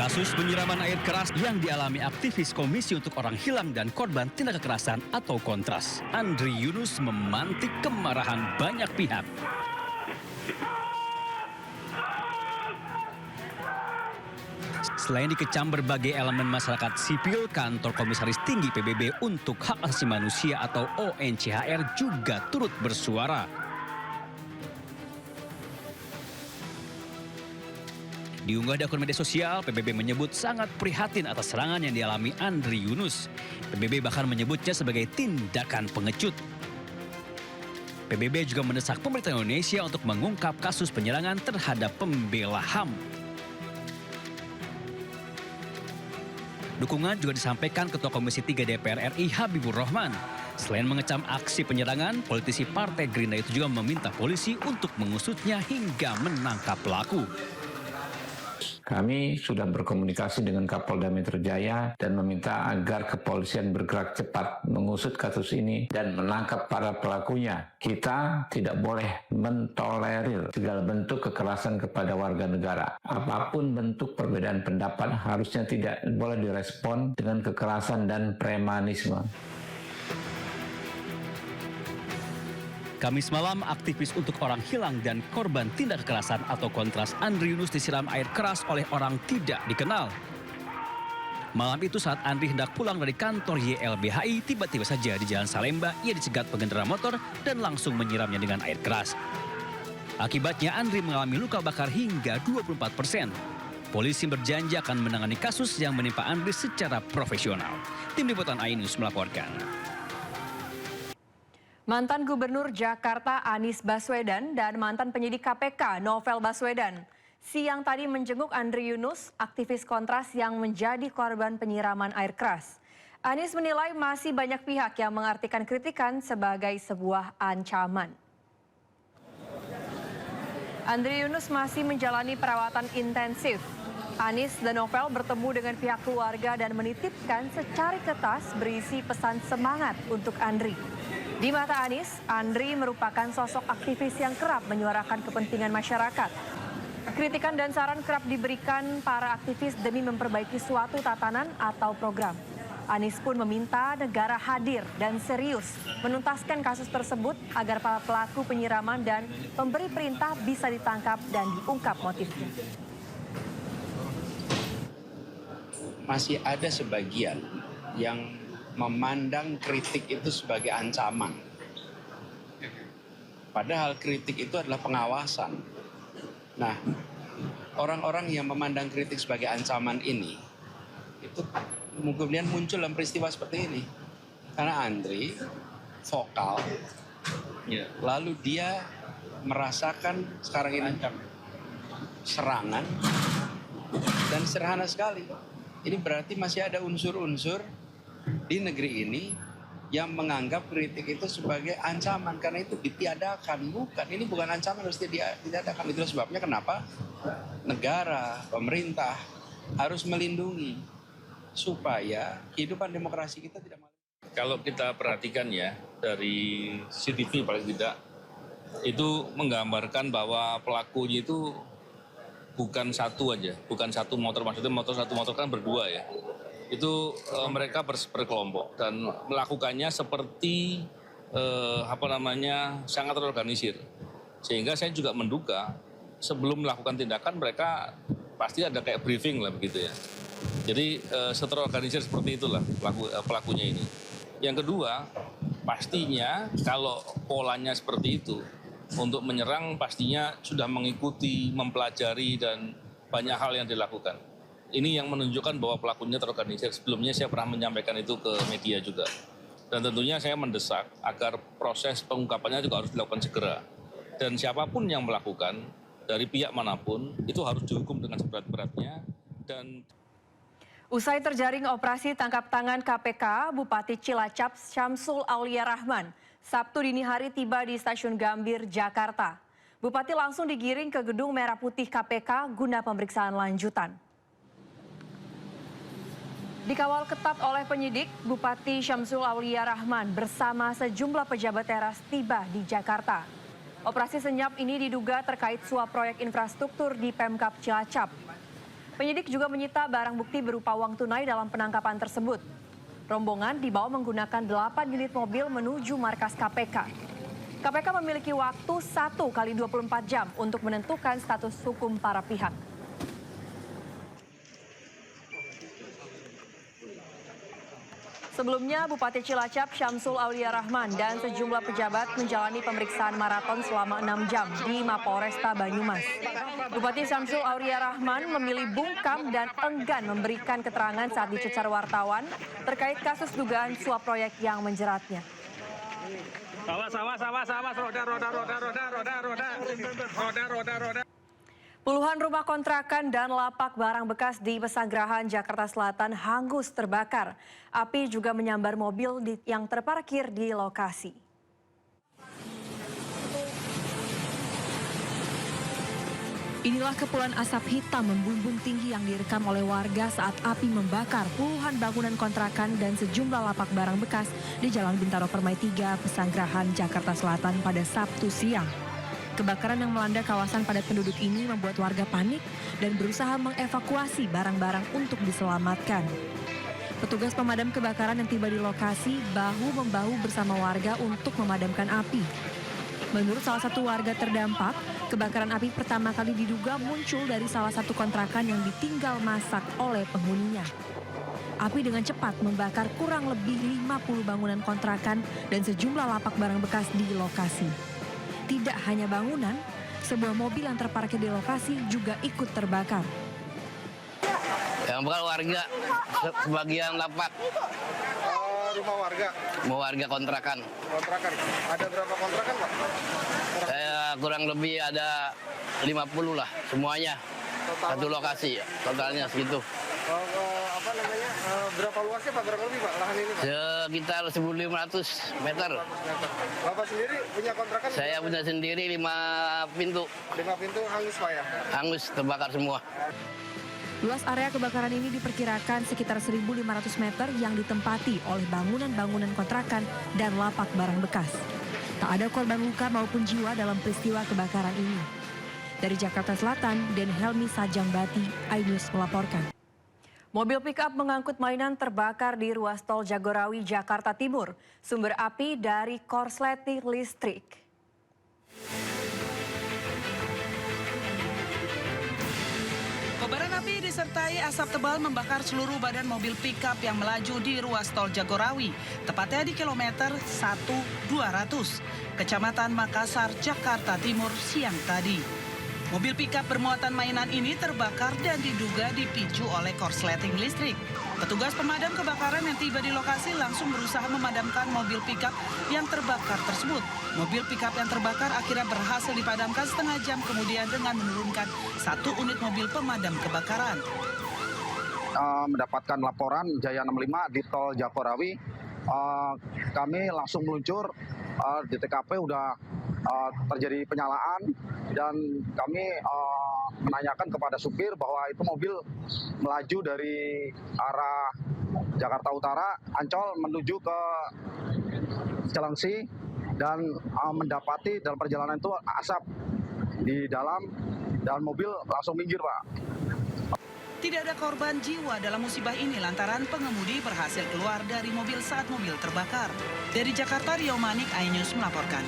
Kasus penyiraman air keras yang dialami aktivis Komisi untuk Orang Hilang dan Korban Tindak Kekerasan atau Kontras, Andri Yunus, memantik kemarahan banyak pihak. Selain dikecam berbagai elemen masyarakat sipil, Kantor Komisaris Tinggi PBB untuk Hak Asasi Manusia atau ONCHR juga turut bersuara. Diunggah di akun media sosial, PBB menyebut sangat prihatin atas serangan yang dialami Andri Yunus. PBB bahkan menyebutnya sebagai tindakan pengecut. PBB juga mendesak pemerintah Indonesia untuk mengungkap kasus penyerangan terhadap pembela HAM. Dukungan juga disampaikan Ketua Komisi 3 DPR RI Habibur Rahman. Selain mengecam aksi penyerangan, politisi Partai Gerindra itu juga meminta polisi untuk mengusutnya hingga menangkap pelaku. Kami sudah berkomunikasi dengan Kapolda Metro Jaya dan meminta agar kepolisian bergerak cepat mengusut kasus ini dan menangkap para pelakunya. Kita tidak boleh mentolerir segala bentuk kekerasan kepada warga negara. Apapun bentuk perbedaan pendapat harusnya tidak boleh direspon dengan kekerasan dan premanisme. Kamis malam, aktivis untuk Orang Hilang dan Korban Tindak Kekerasan atau Kontras Andri Yunus disiram air keras oleh orang tidak dikenal. Malam itu saat Andri hendak pulang dari kantor YLBHI, tiba-tiba saja di Jalan Salemba ia dicegat pengendara motor dan langsung menyiramnya dengan air keras. Akibatnya Andri mengalami luka bakar hingga 24%. Polisi berjanji akan menangani kasus yang menimpa Andri secara profesional. Tim Liputan iNews melaporkan. Mantan Gubernur Jakarta Anies Baswedan dan mantan penyidik KPK Novel Baswedan siang tadi menjenguk Andri Yunus, aktivis Kontras yang menjadi korban penyiraman air keras. Anies menilai masih banyak pihak yang mengartikan kritikan sebagai sebuah ancaman. Andri Yunus masih menjalani perawatan intensif. Anies dan Novel bertemu dengan pihak keluarga dan menitipkan secari kertas berisi pesan semangat untuk Andri. Di mata Anies, Andri merupakan sosok aktivis yang kerap menyuarakan kepentingan masyarakat. Kritikan dan saran kerap diberikan para aktivis demi memperbaiki suatu tatanan atau program. Anies pun meminta negara hadir dan serius menuntaskan kasus tersebut agar para pelaku penyiraman dan pemberi perintah bisa ditangkap dan diungkap motifnya. Masih ada sebagian yang memandang kritik itu sebagai ancaman. Padahal kritik itu adalah pengawasan. Nah, orang-orang yang memandang kritik sebagai ancaman ini, itu kemudian muncul dalam peristiwa seperti ini. Karena Andri vokal, lalu dia merasakan sekarang ini serangan, dan sederhana sekali. Ini berarti masih ada unsur-unsur di negeri ini yang menganggap kritik itu sebagai ancaman karena itu ditiadakan. Bukan, ini bukan ancaman, harus ditiadakan. Itulah sebabnya kenapa negara, pemerintah harus melindungi supaya kehidupan demokrasi kita tidak malu. Kalau kita perhatikan ya dari CCTV paling tidak itu menggambarkan bahwa pelakunya itu bukan satu aja, bukan satu motor, maksudnya satu motor kan berdua ya. Itu mereka berkelompok dan melakukannya seperti sangat terorganisir. Sehingga saya juga menduga sebelum melakukan tindakan mereka pasti ada kayak briefing lah begitu ya. Jadi seterorganisir seperti itulah pelakunya ini. Yang kedua, pastinya kalau polanya seperti itu untuk menyerang pastinya sudah mengikuti, mempelajari dan banyak hal yang dilakukan. Ini yang menunjukkan bahwa pelakunya terorganisir. Sebelumnya saya pernah menyampaikan itu ke media juga. Dan tentunya saya mendesak agar proses pengungkapannya juga harus dilakukan segera. Dan siapapun yang melakukan, dari pihak manapun, itu harus dihukum dengan seberat-beratnya. Dan Usai terjaring operasi tangkap tangan KPK, Bupati Cilacap Syamsul Aulia Rahman Sabtu dini hari tiba di Stasiun Gambir, Jakarta. Bupati langsung digiring ke Gedung Merah Putih KPK guna pemeriksaan lanjutan. Dikawal ketat oleh penyidik, Bupati Syamsul Aulia Rahman bersama sejumlah pejabat teras tiba di Jakarta. Operasi senyap ini diduga terkait suap proyek infrastruktur di Pemkab Cilacap. Penyidik juga menyita barang bukti berupa uang tunai dalam penangkapan tersebut. Rombongan dibawa menggunakan 8 unit mobil menuju markas KPK. KPK memiliki waktu 1 kali 24 jam untuk menentukan status hukum para pihak. Sebelumnya, Bupati Cilacap Syamsul Aulia Rahman dan sejumlah pejabat menjalani pemeriksaan maraton selama 6 jam di Mapolresta Banyumas. Bupati Syamsul Aulia Rahman memilih bungkam dan enggan memberikan keterangan saat dicecar wartawan terkait kasus dugaan suap proyek yang menjeratnya. Roda. Puluhan rumah kontrakan dan lapak barang bekas di Pesanggerahan, Jakarta Selatan hangus terbakar. Api juga menyambar mobil yang terparkir di lokasi. Inilah kepulan asap hitam membumbung tinggi yang direkam oleh warga saat api membakar puluhan bangunan kontrakan dan sejumlah lapak barang bekas di Jalan Bintaro Permai 3, Pesanggerahan, Jakarta Selatan pada Sabtu siang. Kebakaran yang melanda kawasan padat penduduk ini membuat warga panik dan berusaha mengevakuasi barang-barang untuk diselamatkan. Petugas pemadam kebakaran yang tiba di lokasi bahu-membahu bersama warga untuk memadamkan api. Menurut salah satu warga terdampak, kebakaran api pertama kali diduga muncul dari salah satu kontrakan yang ditinggal masak oleh penghuninya. Api dengan cepat membakar kurang lebih 50 bangunan kontrakan dan sejumlah lapak barang bekas di lokasi. Tidak hanya bangunan, sebuah mobil yang terparkir di lokasi juga ikut terbakar. Yang bakal warga, sebagian lapak. Rumah warga? Mau warga kontrakan. Kontrakan. Ada berapa kontrakan, Pak? Saya kurang lebih ada 50 lah semuanya. Satu lokasi, totalnya segitu. Berapa luasnya, Pak? Berapa lebih, Pak, lahan ini, Pak? Sekitar 1.500 meter. Bapak sendiri punya kontrakan? Saya punya sendiri 5 pintu. 5 pintu hangus, Pak, ya? Hangus, terbakar semua. Luas area kebakaran ini diperkirakan sekitar 1.500 meter yang ditempati oleh bangunan-bangunan kontrakan dan lapak barang bekas. Tak ada korban luka maupun jiwa dalam peristiwa kebakaran ini. Dari Jakarta Selatan, Den Helmi Sajangbati, iNews melaporkan. Mobil pick-up mengangkut mainan terbakar di ruas tol Jagorawi, Jakarta Timur. Sumber api dari korsleting listrik. Kobaran api disertai asap tebal membakar seluruh badan mobil pick-up yang melaju di ruas tol Jagorawi, tepatnya di kilometer 1200, Kecamatan Makassar, Jakarta Timur siang tadi. Mobil pick-up bermuatan mainan ini terbakar dan diduga dipicu oleh korsleting listrik. Petugas pemadam kebakaran yang tiba di lokasi langsung berusaha memadamkan mobil pick-up yang terbakar tersebut. Mobil pick-up yang terbakar akhirnya berhasil dipadamkan setengah jam kemudian dengan menurunkan 1 unit mobil pemadam kebakaran. Mendapatkan laporan Jaya 65 di tol Jagorawi, kami langsung meluncur di TKP udah terjadi penyalaan dan kami menanyakan kepada supir bahwa itu mobil melaju dari arah Jakarta Utara, Ancol menuju ke Cilengsi dan mendapati dalam perjalanan itu asap di dalam dan mobil langsung minggir, Pak. Tidak ada korban jiwa dalam musibah ini lantaran pengemudi berhasil keluar dari mobil saat mobil terbakar. Dari Jakarta, Rio Manik, iNews melaporkan.